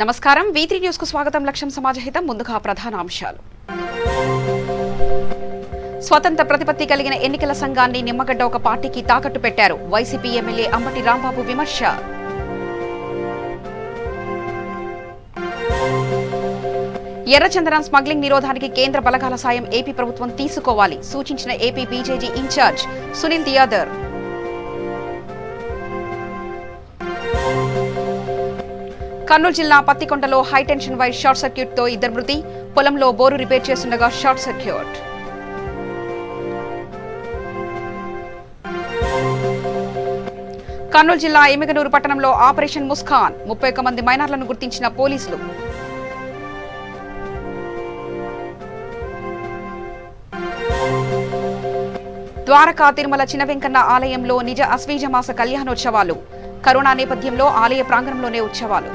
నమస్కారం V3 news కు స్వాగతం. లక్ష్యం సమాజహితం. ముందుగా ప్రధాన అంశాలు. స్వతంత్ర ప్రతిపత్తి కలిగిన ఎన్నికల సంఘాన్ని నిమ్మగడ్డ ఒక పార్టీకి తాకట్టు పెట్టారు. వైసీపీ ఎమ్మెల్యే అంబటి రాంబాబు విమర్శ. ఎర్రచందనం స్మగ్లింగ్ నిరోధానికి కేంద్ర బలగాల సాయం ఏపీ ప్రభుత్వం తీసుకోవాలి సూచించిన ఏపీ బీజేజీ ఇన్ఛార్జ్ సునీల్ దియాదర్. కర్నూలు జిల్లా పత్తికొండలో హైటెన్షన్ వైర్ షార్ట్ సర్క్యూట్ తో ఇద్దరు మృతి. పొలంలో బోరు రిపేర్ చేస్తుండగా షార్ట్ సర్క్యూట్. కర్నూలు జిల్లా ఎమ్మిగనూరు పట్టణంలో ఆపరేషన్ ముస్కాన్ 31 మంది మైనర్లను గుర్తించిన పోలీసులు. ద్వారకా తిరుమల చిన్న వెంకన్న ఆలయంలో నిజ అశ్వీజమాస కళ్యాణోత్సవాలు. కరోనా నేపథ్యంలో ఆలయ ప్రాంగణంలోనే ఉత్సవాలు.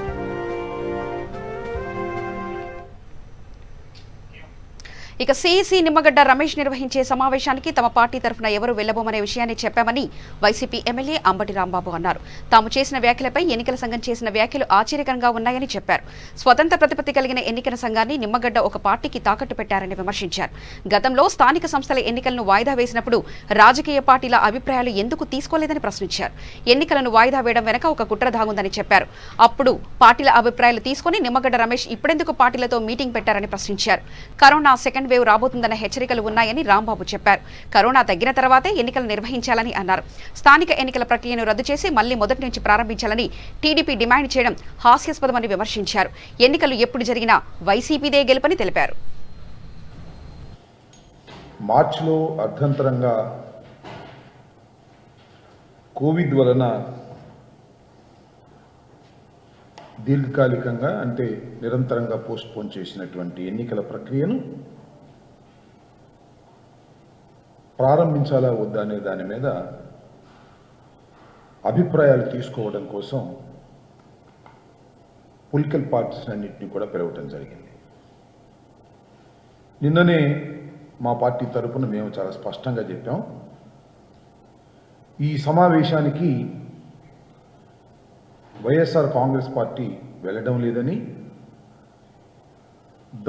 ఇక సిఈసి నిమ్మగడ్డ రమేష్ నిర్వహించే సమావేశానికి తమ పార్టీ తరఫున ఎవరు వెళ్లబోమనే విషయాన్ని చెప్పామని వైసీపీ ఎమ్మెల్యే అంబటి రాంబాబు అన్నారు. తాము చేసిన వ్యాఖ్యలపై ఎన్నికల సంఘం చేసిన వ్యాఖ్యలు ఆశ్చర్యకరంగా ఉన్నాయని చెప్పారు. స్వతంత్ర ప్రతిపత్తి కలిగిన ఎన్నికల సంఘాన్ని నిమ్మగడ్డ ఒక పార్టీకి తాకట్టు పెట్టారని విమర్శించారు. గతంలో స్థానిక సంస్థల ఎన్నికలను వాయిదా వేసినప్పుడు రాజకీయ పార్టీల అభిప్రాయాలు ఎందుకు తీసుకోలేదని ప్రశ్నించారు. ఎన్నికలను వాయిదా వేయడం వెనక ఒక కుట్ర దాగుందని చెప్పారు. అప్పుడు పార్టీల అభిప్రాయాలు తీసుకుని నిమ్మగడ్డ రమేష్ ఇప్పుడెందుకు పార్టీలతో మీటింగ్ పెట్టారని ప్రశ్నించారు. కరోనా సెకండ్ వేవ్ రాబోతుందన్న హెచ్చరికలు ఉన్నాయని రాంబాబు చెప్పారు. కరోనా తగ్గిన తర్వాతే ఎన్నికలు నిర్వహించాలని అన్నారు. స్థానిక ఎన్నికల ప్రక్రియను రద్దు చేసి మళ్లీ మొదటి నుంచి ప్రారంభించాలని టీడీపీ డిమాండ్ చేయడం హాస్యాస్పదమని విమర్శించారు. ఎన్నికలు ఎప్పుడు జరిగినా వైసీపీదే గెలుపని తెలిపారు. మార్చిలో అర్ధంతరంగా కోవిడ్ వలన దీర్ఘకాలికంగా అంటే నిరంతరంగా పోస్ట్పోన్ చేసినటువంటి ఎన్నికల ప్రక్రియను ప్రారంభించాలా వద్దా అనే దాని మీద అభిప్రాయాలు తీసుకోవడం కోసం పొలిటికల్ పార్టీస్ అన్నింటినీ కూడా పిలవటం జరిగింది. నిన్ననే మా పార్టీ తరఫున మేము చాలా స్పష్టంగా చెప్పాం, ఈ సమావేశానికి వైఎస్ఆర్ కాంగ్రెస్ పార్టీ వెళ్ళడం లేదని,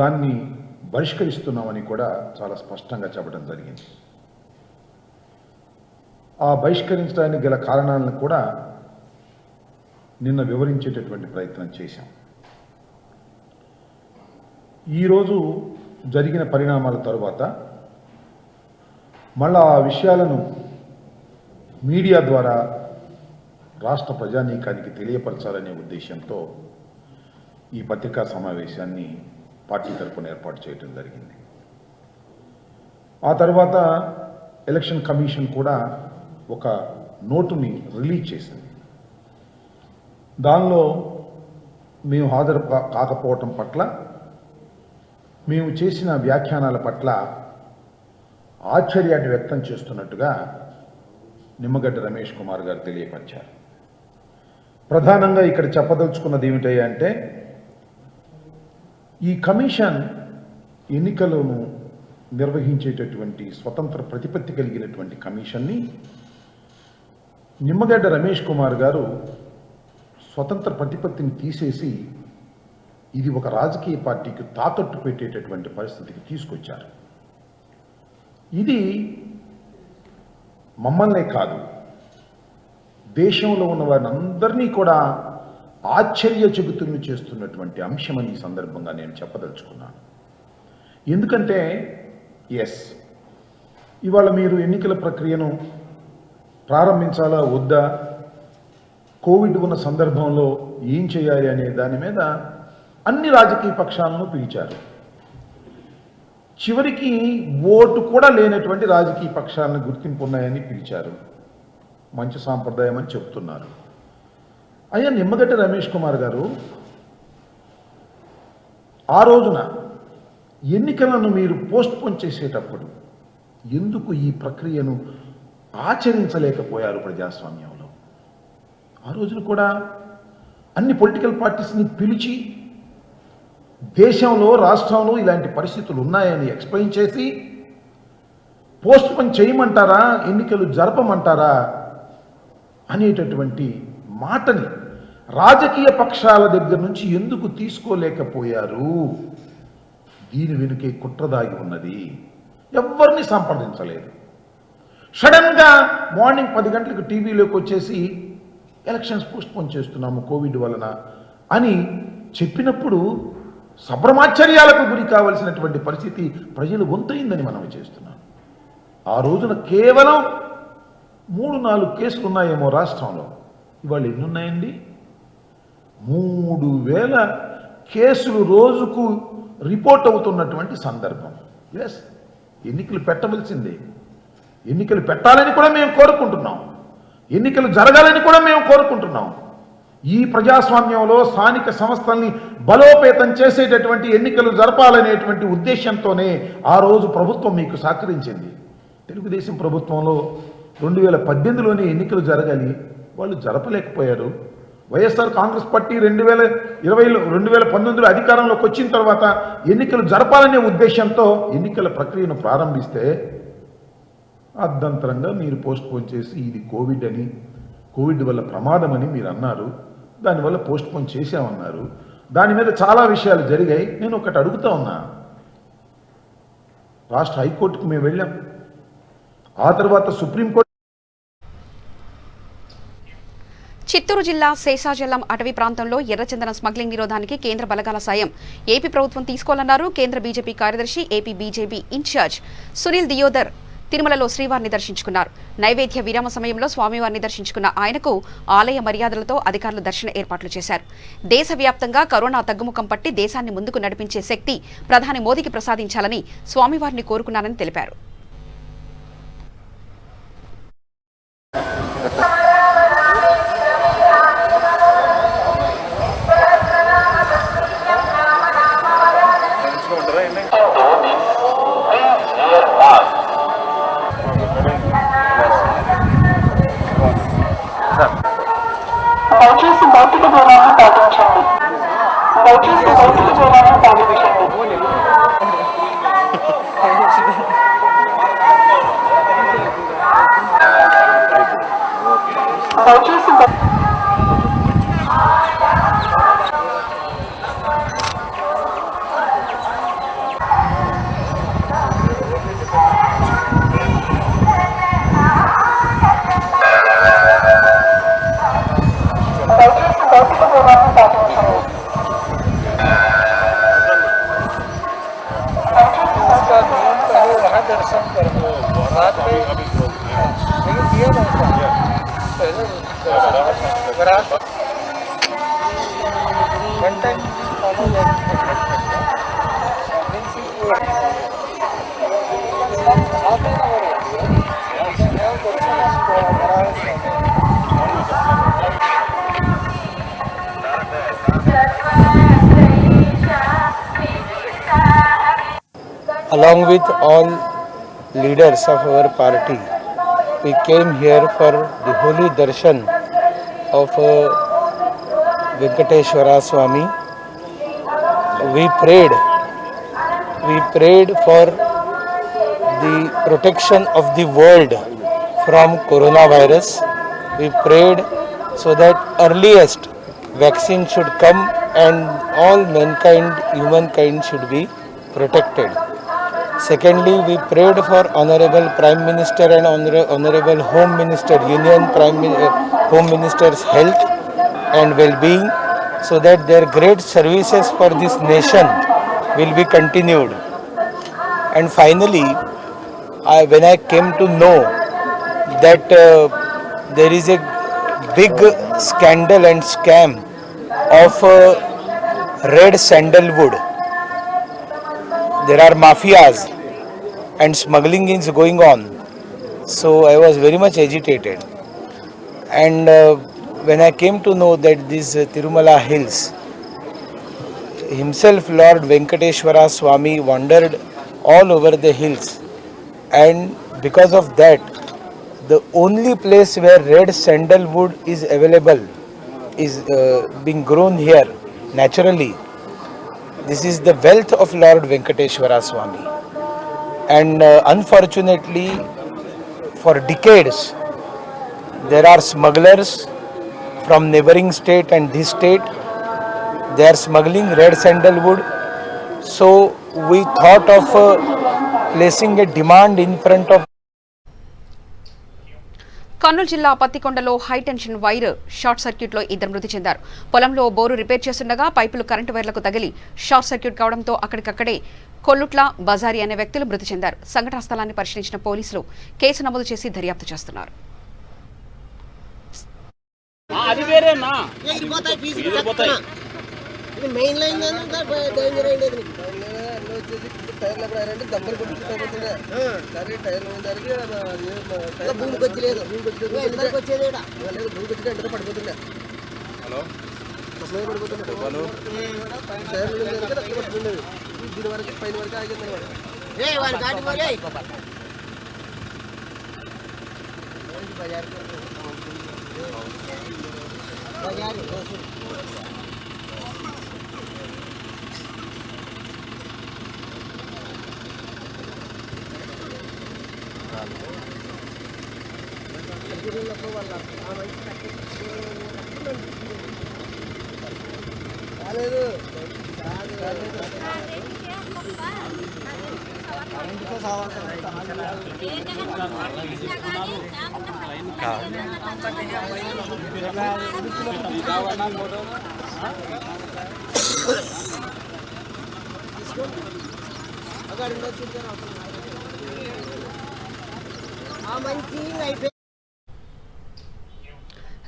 దాన్ని బహిష్కరిస్తున్నామని కూడా చాలా స్పష్టంగా చెప్పడం జరిగింది. ఆ బహిష్కరించడానికి గల కారణాలను కూడా నిన్న వివరించేటటువంటి ప్రయత్నం చేశాం. ఈరోజు జరిగిన పరిణామాల తరువాత మళ్ళా ఆ విషయాలను మీడియా ద్వారా రాష్ట్ర ప్రజానీకానికి తెలియపరచాలనే ఉద్దేశంతో ఈ పత్రికా సమావేశాన్ని పార్టీ తరఫున ఏర్పాటు చేయడం జరిగింది. ఆ తర్వాత ఎలక్షన్ కమిషన్ కూడా ఒక నోటుని రిలీజ్ చేసింది. దానిలో మేము హాజరు కాకపోవటం పట్ల, మేము చేసిన వ్యాఖ్యానాల పట్ల ఆశ్చర్యాన్ని వ్యక్తం చేస్తున్నట్టుగా నిమ్మగడ్డ రమేష్ కుమార్ గారు తెలియపరిచారు. ప్రధానంగా ఇక్కడ చెప్పదలుచుకున్నది ఏమిటయ్యా అంటే, ఈ కమిషన్ ఎన్నికలను నిర్వహించేటటువంటి స్వతంత్ర ప్రతిపత్తి కలిగినటువంటి కమిషన్ని నిమ్మగడ్డ రమేష్ కుమార్ గారు స్వతంత్ర ప్రతిపత్తిని తీసేసి ఇది ఒక రాజకీయ పార్టీకి తాకట్టు పెట్టేటటువంటి పరిస్థితికి తీసుకొచ్చారు. ఇది మమ్మల్నే కాదు, దేశంలో ఉన్న వారిని అందరినీ కూడా ఆశ్చర్యచకితులను చేస్తున్నటువంటి అంశమని ఈ సందర్భంగా నేను చెప్పదలుచుకున్నాను. ఎందుకంటే ఇవాళ మీరు ఎన్నికల ప్రక్రియను ప్రారంభించాలా వద్దా, కోవిడ్ ఉన్న సందర్భంలో ఏం చేయాలి అనే దాని మీద అన్ని రాజకీయ పక్షాలను పిలిచారు. చివరికి ఓటు కూడా లేనటువంటి రాజకీయ పక్షాలను గుర్తింపు ఉన్నాయని పిలిచారు. మంచి సాంప్రదాయం అని చెప్తున్నారు. అయ్యా నిమ్మగడ్డ రమేష్ కుమార్ గారు, ఆ రోజున ఎన్నికలను మీరు పోస్ట్పోన్ చేసేటప్పుడు ఎందుకు ఈ ప్రక్రియను ఆచరించలేకపోయారు ప్రజాస్వామ్యంలో? ఆ రోజున కూడా అన్ని పొలిటికల్ పార్టీస్ని పిలిచి దేశంలో రాష్ట్రంలో ఇలాంటి పరిస్థితులు ఉన్నాయని ఎక్స్ప్లెయిన్ చేసి పోస్ట్పోన్ చేయమంటారా, ఎన్నికలు జరపమంటారా అనేటటువంటి మాటని రాజకీయ పక్షాల దగ్గర నుంచి ఎందుకు తీసుకోలేకపోయారు? దీని వెనుకే కుట్ర దాగి ఉన్నది. ఎవరిని సంప్రదించలేదు. సడన్గా మార్నింగ్ 10 గంటలకు టీవీలోకి వచ్చేసి ఎలక్షన్స్ పోస్ట్పోన్ చేస్తున్నాము కోవిడ్ వలన అని చెప్పినప్పుడు సంభ్రమాశ్చర్యాలకు గురి కావలసినటువంటి పరిస్థితి ప్రజలు వంతైందని మనం చేస్తున్నాం. ఆ రోజున కేవలం 3-4 కేసులు ఉన్నాయేమో రాష్ట్రంలో. ఇవాళ ఎన్ని ఉన్నాయండి? 3000 కేసులు రోజుకు రిపోర్ట్ అవుతున్నటువంటి సందర్భం. ఎస్, ఎన్నికలు పెట్టవలసిందే. ఎన్నికలు పెట్టాలని కూడా మేము కోరుకుంటున్నాం. ఎన్నికలు జరగాలని కూడా మేము కోరుకుంటున్నాం. ఈ ప్రజాస్వామ్యంలో స్థానిక సంస్థల్ని బలోపేతం చేసేటటువంటి ఎన్నికలు జరపాలనేటువంటి ఉద్దేశంతోనే ఆ రోజు ప్రభుత్వం మీకు సహకరించింది. తెలుగుదేశం ప్రభుత్వంలో 2018లోనే ఎన్నికలు జరగాలి, వాళ్ళు జరపలేకపోయారు. వైఎస్ఆర్ కాంగ్రెస్ పార్టీ 2019లో అధికారంలోకి వచ్చిన తర్వాత ఎన్నికలు జరపాలనే ఉద్దేశంతో ఎన్నికల ప్రక్రియను ప్రారంభిస్తే అర్ధంతరంగా మీరు పోస్ట్పోన్ చేసి ఇది కోవిడ్ అని, కోవిడ్ వల్ల ప్రమాదం అని మీరు అన్నారు. దానివల్ల పోస్ట్పోన్ చేశామన్నారు. దాని మీద చాలా విషయాలు జరిగాయి. నేను ఒకటి అడుగుతా ఉన్నా, రాష్ట్ర హైకోర్టుకు మేము వెళ్ళాం, ఆ తర్వాత సుప్రీంకోర్టు. చిత్తూరు జిల్లా శేషాచలం అటవీ ప్రాంతంలో ఎర్రచందనం స్మగ్లింగ్ నిరోధానికి కేంద్ర బలగాల సాయం ఏపీ ప్రభుత్వం తీసుకోవాలన్నారు కేంద్ర బీజేపీ కార్యదర్శి, AP BJP incharge Sunil Deodhar. తిరుమలలో శ్రీవారిని దర్శించుకున్నారు. నైవేద్య విరామ సమయంలో స్వామివారిని దర్శించుకున్న ఆయనకు ఆలయ మర్యాదలతో అధికారులు దర్శన ఏర్పాట్లు చేశారు. దేశవ్యాప్తంగా కరోనా తగ్గుముఖం పట్టి దేశాన్ని ముందుకు నడిపించే శక్తి ప్రధాని మోదీకి ప్రసాదించాలని స్వామివారిని కోరుకున్నారని తెలిపారు. దయచేసి భౌతిక దూరాన్ని పాటించండి. దయచేసి భౌతిక దూరాన్ని పాటించండి. దయచేసి दर्शन कर वो रात में लेकिन दिया ना पहले रात घंटा along with all leaders of our party, we came here for the holy darshan of Venkateshwara Swami. We prayed for the protection of the world from coronavirus. We prayed so that earliest vaccine should come and all mankind, humankind should be protected. Secondly, we prayed for Honorable Prime Minister and Honorable Home Minister, Union Home Minister's health and well-being, so that their great services for this nation will be continued. And finally, when I came to know that there is a big scandal and scam of red sandalwood, there are mafias and smuggling is going on, so I was very much agitated. And when I came to know that these Tirumala hills, himself Lord Venkateshwara Swami wandered all over the hills, and because of that the only place where red sandalwood is available is being grown here naturally. This is the wealth of Lord Venkateshwara Swami. And unfortunately, for decades, there are smugglers from neighboring state and this state. They are smuggling red sandalwood. So we thought of placing a demand in front of. Kurnool జిల్లా పత్తికొండలో high tension wire short సర్క్యూట్లో ఇద్దరు మృతి చెందారు. పొలంలో bore repair చేస్తుండగా పైపులు current వైర్లకు తగిలి షార్ట్ సర్క్యూట్ కావడంతో అక్కడికక్కడే కొల్లుట్ల బజారి అనే వ్యక్తులు మృతి చెందారు. సంఘటనా స్థలాన్ని పరిశీలించిన పోలీసులు కేసు నమోదు చేసి దర్యాప్తు చేస్తున్నారు.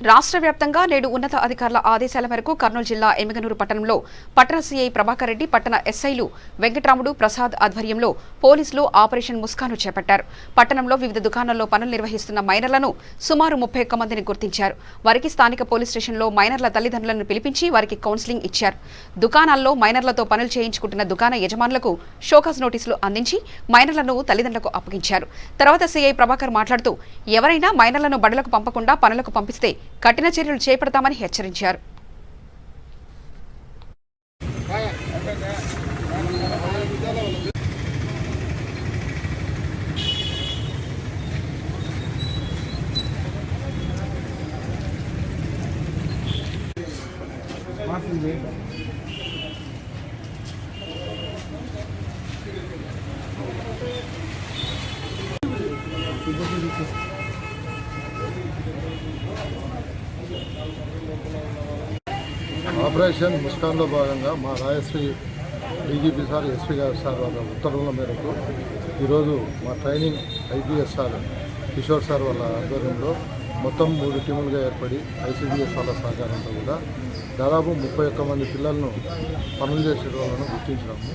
రాష్ట్ర వ్యాప్తంగా నేడు ఉన్నత అధికారుల ఆదేశాల మేరకు కర్నూలు జిల్లా ఎమ్మిగనూరు పట్టణంలో పట్టణ సీఐ ప్రభాకర్ రెడ్డి, పట్టణ ఎస్ఐలు వెంకటరాముడు, ప్రసాద్ ఆధ్వర్యంలో పోలీసులు ఆపరేషన్ ముస్కాను చేపట్టారు. పట్టణంలో వివిధ దుకాణాల్లో పనులు నిర్వహిస్తున్న మైనర్లను సుమారు 31 మందిని గుర్తించారు. వారికి స్థానిక పోలీస్ స్టేషన్లో మైనర్ల తల్లిదండ్రులను పిలిపించి వారికి కౌన్సిలింగ్ ఇచ్చారు. దుకాణాల్లో మైనర్లతో పనులు చేయించుకుంటున్న దుకాణ యజమానులకు షోకాజ్ నోటీసులు అందించి మైనర్లను తల్లిదండ్రులకు అప్పగించారు. తర్వాత సీఐ ప్రభాకర్ మాట్లాడుతూ ఎవరైనా మైనర్లను బడులకు పంపకుండా పనులకు పంపిస్తే కఠిన చర్యలు చేపడతామని హెచ్చరించారు. ఆపరేషన్ ముస్కాన్లో భాగంగా మా రాయశ్రీ డీజీపీ సార్, ఎస్పీ గారు సార్ వాళ్ళ ఉత్తర్వుల మేరకు ఈరోజు మా training IPS sir Kishore sir వాళ్ళ ఆధ్వర్యంలో మొత్తం 3 టీములుగా ఏర్పడి ఐసీడీఎస్ వాళ్ళ సహకారంతో కూడా దాదాపు 31 మంది పిల్లలను పనులు చేసే వాళ్ళను గుర్తించినాము.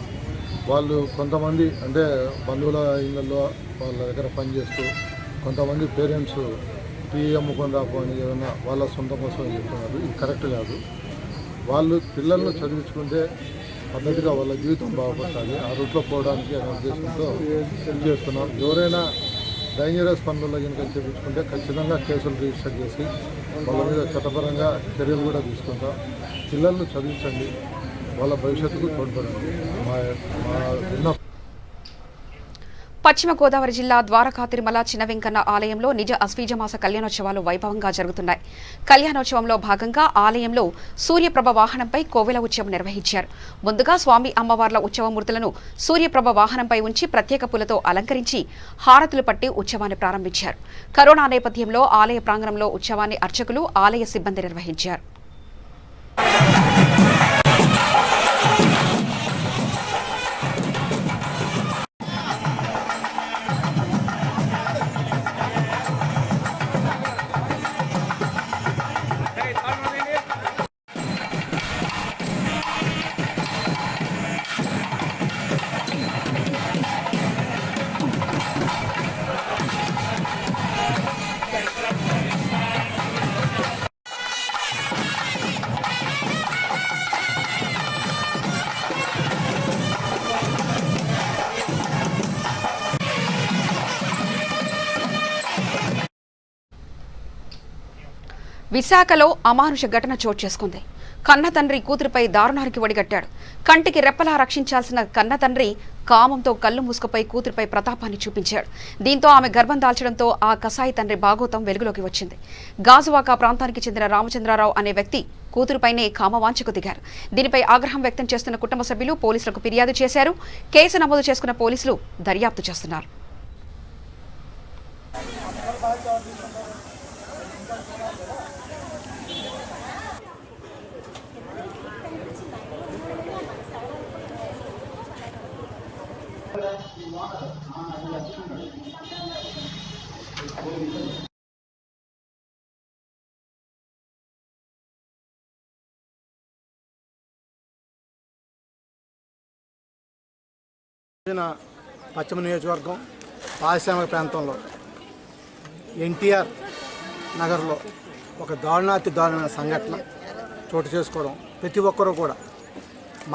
వాళ్ళు కొంతమంది అంటే బంధువుల ఇళ్ళల్లో వాళ్ళ దగ్గర పనిచేస్తూ, కొంతమంది పేరెంట్స్ టీ అమ్ముకొని రాపు అని ఏదైనా వాళ్ళ సొంత కోసం చెప్తున్నారు. ఇది కరెక్ట్ కాదు. వాళ్ళు పిల్లలను చదివించుకుంటే పద్ధతిగా వాళ్ళ జీవితం బాగుపడాలి, ఆ రూట్లో పోవడానికి అనే ఉద్దేశంతో చేస్తున్నాం. ఎవరైనా డేంజరస్ పనుల్లో కనుక చేయించుకుంటే ఖచ్చితంగా కేసులు రిజిస్టర్ చేసి వాళ్ళ మీద చట్టపరంగా చర్యలు కూడా తీసుకుంటాం. పిల్లలను చదివించండి, వాళ్ళ భవిష్యత్తుకు తోడ్పడండి. మా విన్నపం. పశ్చిమ గోదావరి జిల్లా ద్వారకా తిరుమల చిన్న వెంకన్న ఆలయంలో నిజ అశ్వీజమాస కళ్యాణోత్సవాలు వైభవంగా జరుగుతున్నాయి. కళ్యాణోత్సవంలో భాగంగా ఆలయంలో సూర్యప్రభ వాహనంపై కోవెల ఉత్సవం నిర్వహించారు. ముందుగా స్వామి అమ్మవార్ల ఉత్సవమూర్తులను సూర్యప్రభ వాహనంపై ఉంచి ప్రత్యేక పూలతో అలంకరించి హారతులు పట్టి ఉత్సవాన్ని ప్రారంభించారు. కరోనా నేపథ్యంలో ఆలయ ప్రాంగణంలో ఉత్సవాన్ని అర్చకులు, ఆలయ సిబ్బంది నిర్వహించారు. విశాఖలో అమానుష ఘటన చోటు చేసుకుంది. కన్న తండ్రి కూతురిపై దారుణానికి ఒడిగట్టాడు. కంటికి రెప్పలా రక్షించాల్సిన కన్న తండ్రి కామంతో కళ్ళు మూసుకుపోయి కూతురిపై ప్రతాపాన్ని చూపించాడు. దీంతో ఆమె గర్భం దాల్చడంతో ఆ కసాయి తండ్రి బాగోతం వెలుగులోకి వచ్చింది. గాజువాక ప్రాంతానికి చెందిన రామచంద్రరావు అనే వ్యక్తి కూతురుపైనే కామవాంఛకు దిగారు. దీనిపై ఆగ్రహం వ్యక్తం చేస్తున్న కుటుంబ సభ్యులు పోలీసులకు ఫిర్యాదు చేశారు. కేసు నమోదు చేసుకున్న పోలీసులు దర్యాప్తు చేస్తున్నారు. పశ్చిమ నియోజకవర్గం పారిశ్రామిక ప్రాంతంలో ఎన్టీఆర్ నగర్లో ఒక దారుణమైన సంఘటన చోటు చేసుకోవడం ప్రతి ఒక్కరూ కూడా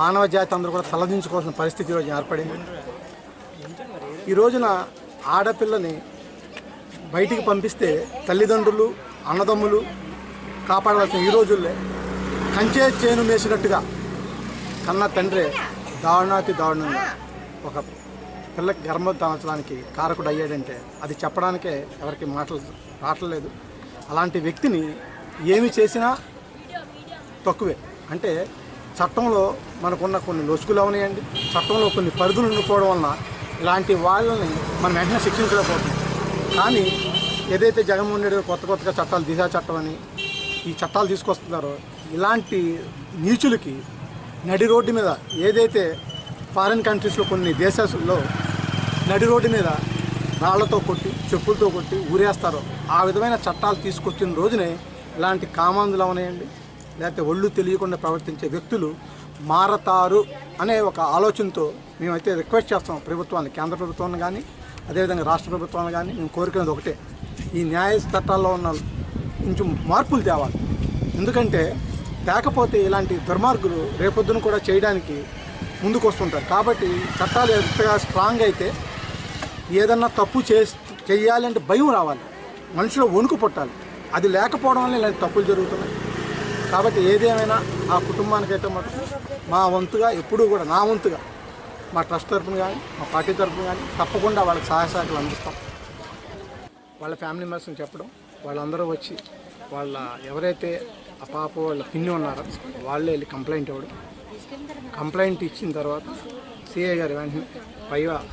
మానవ జాతి అందరూ కూడా తలదించుకోవాల్సిన పరిస్థితి ఈరోజు ఏర్పడింది. ఈ రోజున ఆడపిల్లని బయటికి పంపిస్తే తల్లిదండ్రులు అన్నదమ్ములు కాపాడవలసిన ఈ రోజుల్లో కంచే చేను మేసినట్టుగా కన్న తండ్రి దారుణంగా ఒక పిల్లకి గర్భం దాల్చడానికి కారకుడు అయ్యాడంటే అది చెప్పడానికే ఎవరికి మాటలు రావట్లేదు. అలాంటి వ్యక్తిని ఏమి చేసినా తక్కువే. అంటే చట్టంలో మనకున్న కొన్ని లొసుగులు అవనాయండి, చట్టంలో కొన్ని పరిధులు ఉండిపోవడం వలన ఇలాంటి వాళ్ళని మనం వెంటనే శిక్షించలేకపోతున్నాం. కానీ ఏదైతే జగన్మోహన్ రెడ్డి కొత్తగా చట్టాలు దిశా చట్టం అని ఈ చట్టాలు తీసుకొస్తున్నారో ఇలాంటి నీచులకి నడి రోడ్డు మీద ఏదైతే ఫారిన్ కంట్రీస్లో కొన్ని దేశాల్లో నడి రోడ్డు మీద రాళ్లతో కొట్టి చెప్పులతో కొట్టి ఊరేస్తారో ఆ విధమైన చట్టాలు తీసుకొచ్చిన రోజునే ఇలాంటి కామాంధులు అవనాయండి లేకపోతే ఒళ్ళు తెలియకుండా ప్రవర్తించే వ్యక్తులు మారతారు అనే ఒక ఆలోచనతో మేమైతే రిక్వెస్ట్ చేస్తాం ప్రభుత్వాన్ని, కేంద్ర ప్రభుత్వాన్ని కానీ అదేవిధంగా రాష్ట్ర ప్రభుత్వాన్ని కానీ మేము కోరుకునేది ఒకటే, ఈ న్యాయ చట్టాల్లో ఉన్న కొంచెం మార్పులు తేవాలి. ఎందుకంటే లేకపోతే ఇలాంటి దుర్మార్గులు రేపొద్దున కూడా చేయడానికి ముందుకు వస్తుంటారు. కాబట్టి చట్టాలు ఎంతగా స్ట్రాంగ్ అయితే ఏదన్నా తప్పు చేయాలంటే భయం రావాలి, మనుషులు వణుకు పుట్టాలి. అది లేకపోవడం వల్ల ఇలాంటి తప్పులు జరుగుతున్నాయి. కాబట్టి ఏదేమైనా ఆ కుటుంబానికైతే మటుకు మా వంతుగా ఎప్పుడూ కూడా నా వంతుగా మా ట్రస్ట్ తరఫున కానీ మా పార్టీ తరఫున కానీ తప్పకుండా వాళ్ళకి సహాయ సహకారాలు అందిస్తాం. వాళ్ళ ఫ్యామిలీ మెంబర్స్ని చెప్పడం, వాళ్ళందరూ వచ్చి వాళ్ళ ఎవరైతే ఆ పాప వాళ్ళ పిన్ని ఉన్నారో వాళ్ళే వెళ్ళి కంప్లైంట్ ఇవ్వడం, కంప్లైంట్ ఇచ్చిన తర్వాత సిఐ గారు వెంటనే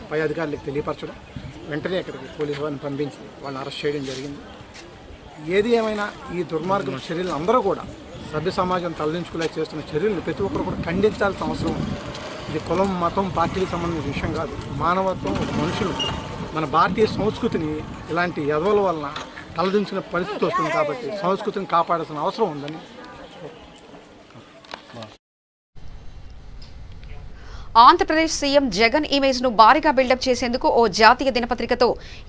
పై అధికారులకు తెలియపరచడం, వెంటనే ఇక్కడికి పోలీసు వారిని పంపించి వాళ్ళని అరెస్ట్ చేయడం జరిగింది. ఏది ఏమైనా ఈ దుర్మార్గం చర్యలు అందరూ కూడా సభ్య సమాజం తలదించుకునేలా చేస్తున్న చర్యలు ప్రతి ఒక్కరు కూడా ఖండించాల్సిన అవసరం ఉంది. ఇది కులం మతం పార్టీలకు సంబంధించిన విషయం కాదు, మానవత్వం, ఒక మనుషులు మన భారతీయ సంస్కృతిని ఇలాంటి ఎదవల వలన తలదించిన పరిస్థితి వస్తుంది. కాబట్టి సంస్కృతిని కాపాడాల్సిన అవసరం ఉందని. ఆంధ్రప్రదేశ్ సీఎం జగన్ ఇమేజ్ ను భారీగా బిల్డప్ చేసేందుకు ఓ జాతీయ దినపత్రికతో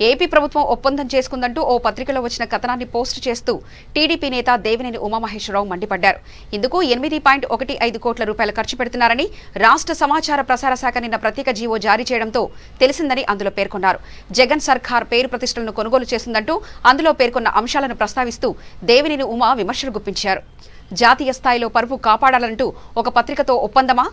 ఏపీ ప్రభుత్వం ఒప్పందం చేసుకుందంటూ ఓ పత్రికలో వచ్చిన కథనాన్ని పోస్టు చేస్తూ టీడీపీ నేత దేవినేని ఉమామహేశ్వరరావు మండిపడ్డారు. ఇందుకు 8.15 కోట్ల రూపాయలు ఖర్చు పెడుతున్నారని రాష్ట్ర సమాచార ప్రసార శాఖ నిన్న ప్రత్యేక జీవో జారీ చేయడంతో తెలిసిందని అందులో పేర్కొన్నారు. జగన్ సర్కార్ పేరు ప్రతిష్టలను కొనుగోలు చేసిందంటూ అందులో పేర్కొన్న అంశాలను ప్రస్తావిస్తూ దేవినేని ఉమా విమర్శలు గుప్పించారు. జాతీయ స్థాయిలో పరువు కాపాడాలంటూ ఒక పత్రికతో ఒప్పందమా?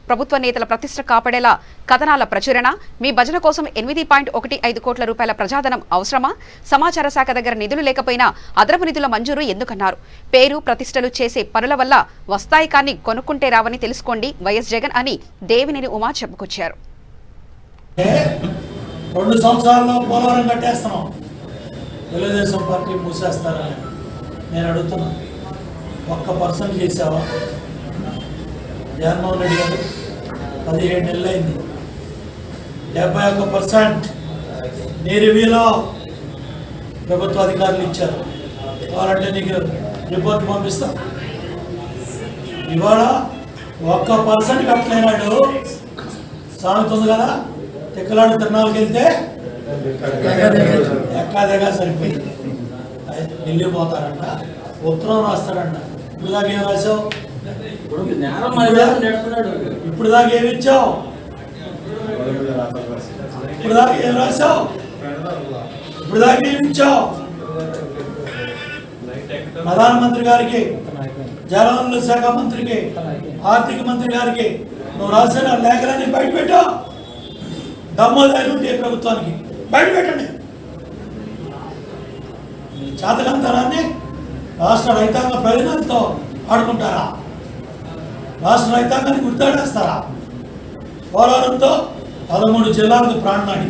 ప్రభుత్వ నేతల ప్రతిష్ట కాపాడేలా కథనాల ప్రచురణ, మీ భజన కోసం 8.15 కోట్ల రూపాయల ప్రజాధనం అవసరమా? సమాచార శాఖ దగ్గర నిధులు లేకపోయినా అదనపు నిధుల మంజూరు ఎందుకన్నారు? పేరు ప్రతిష్టలు చేసే పనుల వల్ల వస్తాయి కానీ కొనుక్కుంటే రావని తెలుసుకోండి వైఎస్ జగన్ అని దేవినేని ఉమా చెప్పుకొచ్చారు. 2 సంవత్సరాల్లో పోలవరం కట్టేస్తున్నాం, తెలుగుదేశం పార్టీ మూసేస్తారని నేను అడుగుతున్నా. 1% చేసావా? జగన్మోహన్ రెడ్డి గారు 17 నెలలు అయింది, 71% నీ రివ్యూలో ప్రభుత్వ అధికారులు ఇచ్చారు. కావాలంటే నీకు రిపోర్ట్ పంపిస్తా. ఇవాళ 1% కట్టలేనాడు సాగుతుంది కదా, తిక్కలాడు తిరణాలకు వెళ్తే ఎక్కాదేగా సరిపోయింది. ఢిల్లీ పోతారంట, ఉత్తరం రాస్తారంట. ఇప్పుడు దాకా ఏం రాసావు? ఇప్పుడు దాకా ఏమి ఇచ్చావు? ఇప్పుడు దాకా ఏం రాసావు? ఇప్పుడు దాకా ఏమి ఇచ్చావు? ప్రధానమంత్రి గారికి జలవనరుల శాఖ మంత్రికి, ఆర్థిక మంత్రి గారికి నువ్వు రాసిన లేఖలన్నీ బయట పెట్టా. దమ్మోదారి ఉంటే ప్రభుత్వానికి బయట పెట్టండి. మీ చేతకంతరాన్ని రాష్ట్ర రైతాంగ ప్రయోజనాలతో ఆడుకుంటారా? రాష్ట్ర రైతాంగాన్ని గుర్తాడేస్తారా? పోలవరంతో 13 జిల్లాలకు ప్రాణనాడి,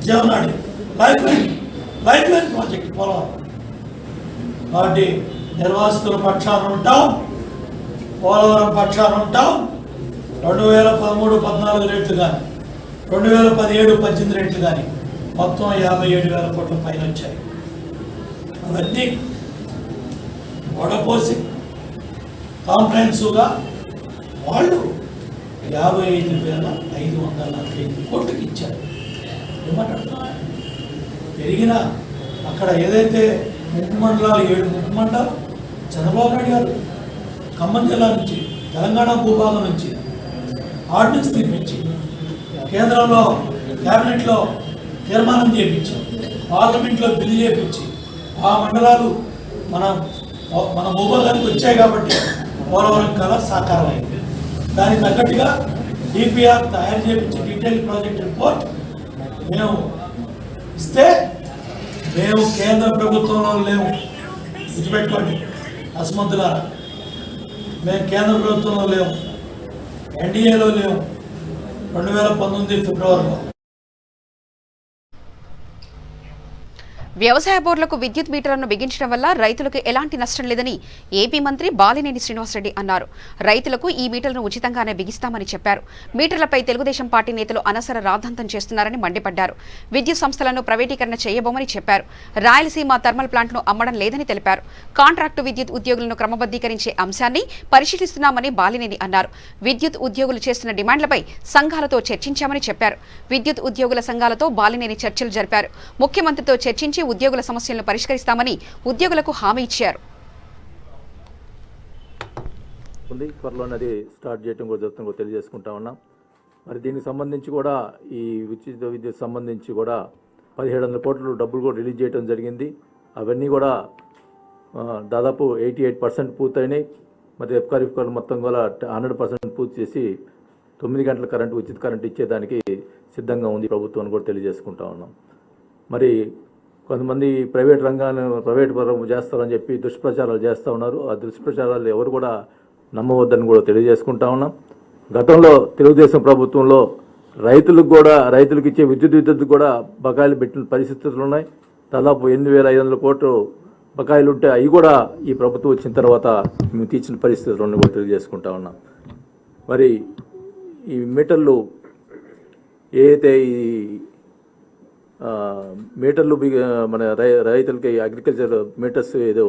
జీవనాడి, లైఫ్ లైన్ ప్రాజెక్ట్ పోలవరం. కాబట్టి నిర్వాసితుల పక్షాన ఉంటాం, పోలవరం పక్షాన ఉంటాం. 2013-14 రేట్లు కానీ 2017-18 రేట్లు కానీ మొత్తం 57,000 కోట్ల పైన వచ్చాయి. అవన్నీ వడపోసి కాంప్రహెన్సివ్గా వాళ్ళు 55,545 కోట్లకి ఇచ్చారు. ఏమంటారు? పెరిగిన అక్కడ ఏదైతే ముప్పు మండలాలు 7 ముప్పు మండలాలు చంద్రబాబు నాయుడు గారు ఖమ్మం జిల్లా నుంచి, తెలంగాణ భూభాగం నుంచి ఆర్డినెన్స్ తీర్పించి, కేంద్రంలో క్యాబినెట్లో తీర్మానం చేయించి, పార్లమెంట్లో బిల్లు చేయించి, ఆ మండలాలు మన భూభాగానికి వచ్చాయి. కాబట్టి పోలవరం కళ సాకారమైంది. దానికి తగ్గట్టుగా డిపిఆర్ తయారు చేయించి డీటెయిల్ ప్రాజెక్ట్ రిపోర్ట్ మేము ఇస్తే, మేము కేంద్ర ప్రభుత్వంలో లేవు, గుర్తుపెట్టుకోండి అసమర్థులారా. మేము కేంద్ర ప్రభుత్వంలో లేవు, ఎన్డీఏలో లేవు. 2019 ఫిబ్రవరిలో వ్యవసాయ బోర్డులకు విద్యుత్ మీటర్లను బిగించడం వల్ల రైతులకు ఎలాంటి నష్టం లేదని ఏపీ మంత్రి బాలినేని శ్రీనివాసరెడ్డి అన్నారు. రైతులకు ఈ మీటర్లను ఉచితంగానే బిగిస్తామని చెప్పారు. మీటర్లపై తెలుగుదేశం పార్టీ నేతలు అనవసర రాద్ధాంతం చేస్తున్నారని మండిపడ్డారు. విద్యుత్ సంస్థలను ప్రైవేటీకరణ చేయబోమని చెప్పారు. రాయలసీమ థర్మల్ ప్లాంట్ను అమ్మడం లేదని తెలిపారు. కాంట్రాక్టు విద్యుత్ ఉద్యోగులను క్రమబద్ధీకరించే అంశాన్ని పరిశీలిస్తున్నామని బాలినేని అన్నారు. విద్యుత్ ఉద్యోగులు చేస్తున్న డిమాండ్లపై సంఘాలతో చర్చించామని చెప్పారు. విద్యుత్ ఉద్యోగుల సంఘాలతో బాలినేని చర్చలు జరిపారు. ముఖ్యమంత్రితో చర్చించి ఉద్యోగుల సమస్యలను పరిష్కరిస్తామని ఉద్యోగులకు హామీ ఇచ్చారు. త్వరలోనే అది స్టార్ట్ చేయడం కూడా జరుగుతుందో తెలియజేసుకుంటా ఉన్నాం. మరి దీనికి సంబంధించి కూడా ఈ ఉచిత విద్యుత్ సంబంధించి కూడా 1,700 కోట్లు డబ్బులు కూడా రిలీజ్ చేయడం జరిగింది. అవన్నీ కూడా దాదాపు 88% పూర్తయినాయి. మరి ఎఫ్కారిఫ్కాలు మొత్తం కూడా 100% పూర్తి చేసి 9 గంటల కరెంటు ఉచిత కరెంటు ఇచ్చేదానికి సిద్ధంగా ఉంది ప్రభుత్వం అని కూడా తెలియజేసుకుంటా ఉన్నాం. మరి కొంతమంది ప్రైవేట్ పరం చేస్తారని చెప్పి దుష్ప్రచారాలు చేస్తూ ఉన్నారు. ఆ దుష్ప్రచారాలు ఎవరు కూడా నమ్మవద్దని కూడా తెలియజేసుకుంటా ఉన్నాం. గతంలో తెలుగుదేశం ప్రభుత్వంలో రైతులకు ఇచ్చే విద్యుత్ కూడా బకాయిలు పెట్టిన పరిస్థితులు ఉన్నాయి. దాదాపు 8,500 కోట్లు బకాయిలు ఉంటే అవి కూడా ఈ ప్రభుత్వం వచ్చిన తర్వాత మేము తీర్చిన పరిస్థితులను కూడా తెలియజేసుకుంటా ఉన్నాం. మరి ఈ మీటర్లు ఏదైతే ఈ మీటర్లు మన రైతులకి అగ్రికల్చర్ మీటర్స్ ఏదో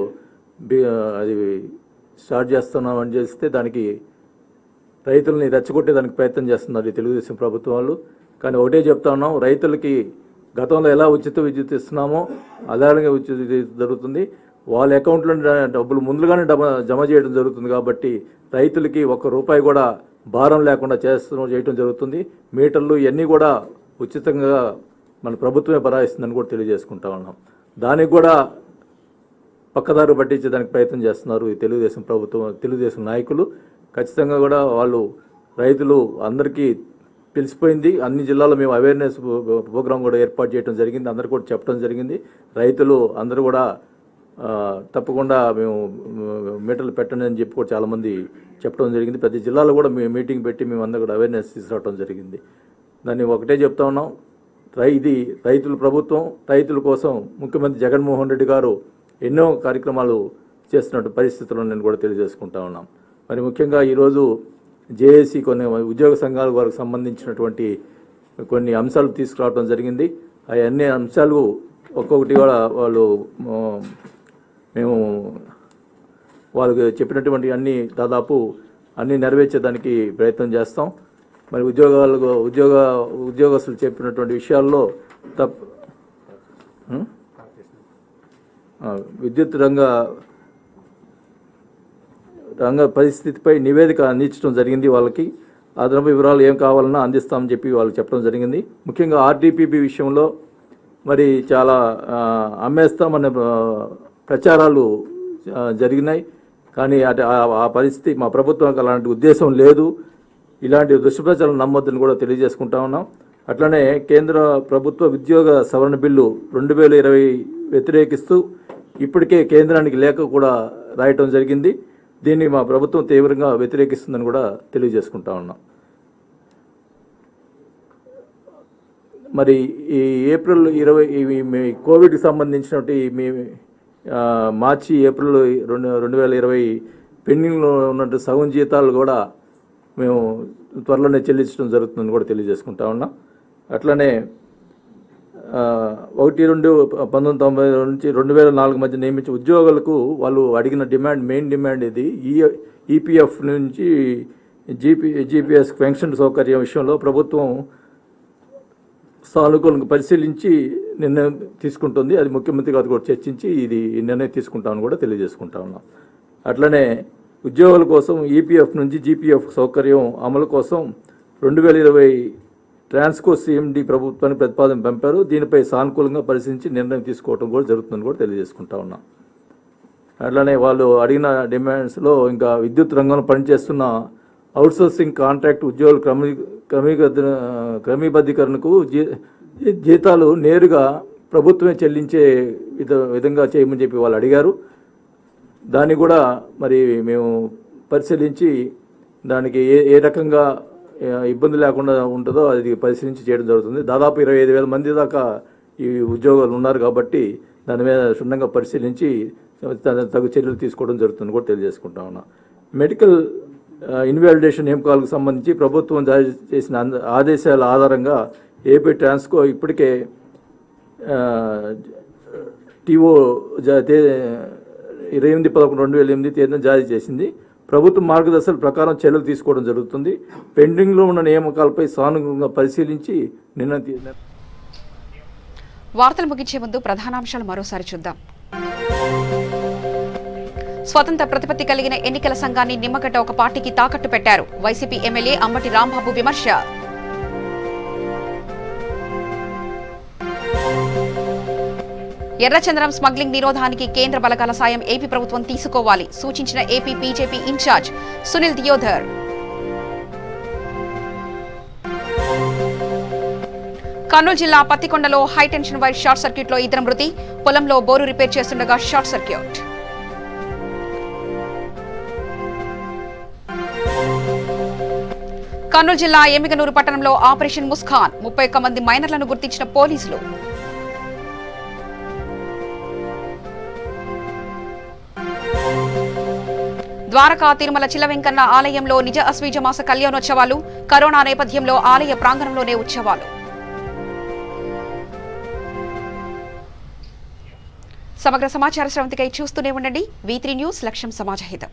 అది స్టార్ట్ చేస్తున్నామని చేస్తే దానికి రైతుల్ని రెచ్చగొట్టేదానికి ప్రయత్నం చేస్తున్నారు ఈ తెలుగుదేశం ప్రభుత్వం వాళ్ళు. కానీ ఒకటే చెప్తా ఉన్నాం, రైతులకి గతంలో ఎలా ఉచిత విద్యుత్ ఇస్తున్నామో అలాగే ఉచిత విద్యుత్ జరుగుతుంది. వాళ్ళ అకౌంట్లో డబ్బులు ముందుగానే జమ చేయడం జరుగుతుంది. కాబట్టి రైతులకి ₹1 కూడా భారం లేకుండా చేయడం జరుగుతుంది. మీటర్లు ఇవన్నీ కూడా ఉచితంగా మన ప్రభుత్వమే భరాయిస్తుందని కూడా తెలియజేసుకుంటా ఉన్నాం. దానికి కూడా పక్కదారు పట్టించేదానికి ప్రయత్నం చేస్తున్నారు ఈ తెలుగుదేశం ప్రభుత్వం, తెలుగుదేశం నాయకులు. ఖచ్చితంగా కూడా వాళ్ళు రైతులు అందరికీ తెలిసిపోయింది. అన్ని జిల్లాల్లో మేము అవేర్నెస్ ప్రోగ్రాం కూడా ఏర్పాటు చేయడం జరిగింది. అందరూ కూడా చెప్పడం జరిగింది. రైతులు అందరూ కూడా తప్పకుండా మేము మీటర్లు పెట్టండి అని చెప్పి కూడా చాలామంది చెప్పడం జరిగింది. ప్రతి జిల్లాలో కూడా మేము మీటింగ్ పెట్టి మేము అందరూ కూడా అవేర్నెస్ తీసుకురావడం జరిగింది. దాన్ని ఒకటే చెప్తా ఉన్నాం, ఇది రైతుల ప్రభుత్వం. రైతుల కోసం ముఖ్యమంత్రి జగన్మోహన్ రెడ్డి గారు ఎన్నో కార్యక్రమాలు చేస్తున్నట్టు పరిస్థితులను నేను కూడా తెలియజేసుకుంటా ఉన్నాం. మరి ముఖ్యంగా ఈరోజు జేఏసీ కొన్ని ఉద్యోగ సంఘాల వారికి సంబంధించినటువంటి కొన్ని అంశాలు తీసుకురావడం జరిగింది. ఆ అన్ని అంశాలు ఒక్కొక్కటి కూడా మేము వాళ్ళకి చెప్పినటువంటి దాదాపు అన్నీ నెరవేర్చేదానికి ప్రయత్నం చేస్తాం. మరి ఉద్యోగస్తులు చెప్పినటువంటి విషయాల్లో విద్యుత్ రంగ పరిస్థితిపై నివేదిక అందించడం జరిగింది. వాళ్ళకి అదనపు వివరాలు ఏం కావాలన్నా అందిస్తామని చెప్పి వాళ్ళు చెప్పడం జరిగింది. ముఖ్యంగా ఆర్డీపీబీ విషయంలో మరి చాలా అమ్మేస్తామనే ప్రచారాలు జరిగినాయి. కానీ ఆ పరిస్థితి మా ప్రభుత్వానికి అలాంటి ఉద్దేశం లేదు. ఇలాంటి దుష్ప్రచారం నమ్మొద్దని కూడా తెలియజేసుకుంటా ఉన్నాం. అట్లనే కేంద్ర ప్రభుత్వ ఉద్యోగ సవరణ బిల్లు 2020 వ్యతిరేకిస్తూ ఇప్పటికే కేంద్రానికి లేఖ కూడా రాయటం జరిగింది. దీన్ని మా ప్రభుత్వం తీవ్రంగా వ్యతిరేకిస్తుందని కూడా తెలియజేసుకుంటా ఉన్నాం. మరి ఈ ఏప్రిల్ 20 కోవిడ్కి సంబంధించినటువంటి మార్చి ఏప్రిల్ 2020 పెండింగ్లో ఉన్నట్టు సగం జీతాలు కూడా మేము త్వరలోనే చెల్లించడం జరుగుతుందని కూడా తెలియజేసుకుంటా ఉన్నాం. అట్లనే 1-2-1990 నుంచి 2004 మధ్య నియమించిన ఉద్యోగులకు వాళ్ళు అడిగిన మెయిన్ డిమాండ్ ఇది ఈపీఎఫ్ నుంచి జీపీఎస్ పెన్షన్ సౌకర్యం విషయంలో ప్రభుత్వం సానుకూలంగా పరిశీలించి నిర్ణయం తీసుకుంటుంది. అది ముఖ్యమంత్రి గారు కూడా చర్చించి ఇది నిర్ణయం తీసుకుంటామని కూడా తెలియజేసుకుంటా ఉన్నాం. అట్లనే ఉద్యోగుల కోసం ఈపీఎఫ్ నుంచి జీపీఎఫ్ సౌకర్యం అమలు కోసం 2020 ట్రాన్స్కో సిఎండి ప్రభుత్వానికి ప్రతిపాదన పంపారు. దీనిపై సానుకూలంగా పరిశీలించి నిర్ణయం తీసుకోవడం కూడా జరుగుతుందని కూడా తెలియజేసుకుంటా ఉన్నాం. అట్లనే వాళ్ళు అడిగిన డిమాండ్స్లో ఇంకా విద్యుత్ రంగంలో పనిచేస్తున్న అవుట్సోర్సింగ్ కాంట్రాక్ట్ ఉద్యోగుల క్రమబద్ధీకరణకు జీతాలు నేరుగా ప్రభుత్వమే చెల్లించే విధంగా చేయమని చెప్పి వాళ్ళు అడిగారు. దాన్ని కూడా మరి మేము పరిశీలించి దానికి ఏ రకంగా ఇబ్బంది లేకుండా ఉంటుందో అది పరిశీలించి చేయడం జరుగుతుంది. దాదాపు 25,000 మంది దాకా ఈ ఉద్యోగాలు ఉన్నారు కాబట్టి దాని మీద క్షుణ్ణంగా పరిశీలించి తగు చర్యలు తీసుకోవడం జరుగుతుంది కూడా తెలియజేసుకుంటా ఉన్నా. మెడికల్ ఇన్వాలిడేషన్ నియామకాలకు సంబంధించి ప్రభుత్వం జారీ చేసిన ఆదేశాల ఆధారంగా ఏపీ ట్రాన్స్కో ఇప్పటికే టీఓ 28/11/2008 తేదీన జారీ చేసింది. ప్రభుత్వ మార్గదర్శకాల ప్రకారం చర్యలు తీసుకోవడం జరుగుతుంది. పెండింగ్లో ఉన్న నియామకాలపై సానుకూలంగా పరిశీలించి నిర్ణయం. వార్తలు ముగించే ముందు ప్రధానాంశాలు మరోసారి చూద్దాం. స్వతంత్ర ప్రతిపత్తి కలిగిన ఎన్నికల సంఘాన్ని నిమ్మగడ్డ ఒక పార్టీకి తాకట్టు పెట్టారు. వైసీపీ ఎమ్మెల్యే అంబటి రాంబాబు విమర్శ. ఎర్రచందనం స్మగ్లింగ్ నిరోధానికి కేంద్ర బలగాల సాయం ఏపీ ప్రభుత్వం తీసుకోవాలి సూచించిన AP BJP incharge Sunil Deodhar. Kurnool జిల్లా పత్తికొండలో హైటెన్షన్ వైర్ షార్ట్ సర్క్యూట్లో 2 మృతి. పొలంలో బోరు రిపేర్ చేస్తుండగా షార్ట్ సర్క్యూట్. కర్నూలు జిల్లా ఎమ్మిగనూరు పట్టణంలో ఆపరేషన్ ముస్కాన్ 31 మంది మైనర్లను గుర్తించిన పోలీసులు. ద్వారకా తిరుమల చిలవెంకన్న ఆలయంలో నిజ అశ్వీజ మాస కళ్యాణోత్సవాలు. కరోనా నేపథ్యంలో ఆలయ ప్రాంగణంలోనే ఉత్సవాలు. సమగ్ర సమాచార స్రవంతికై చూస్తూనే ఉండండి. V3 న్యూస్, లక్ష్యం సమాజహితం.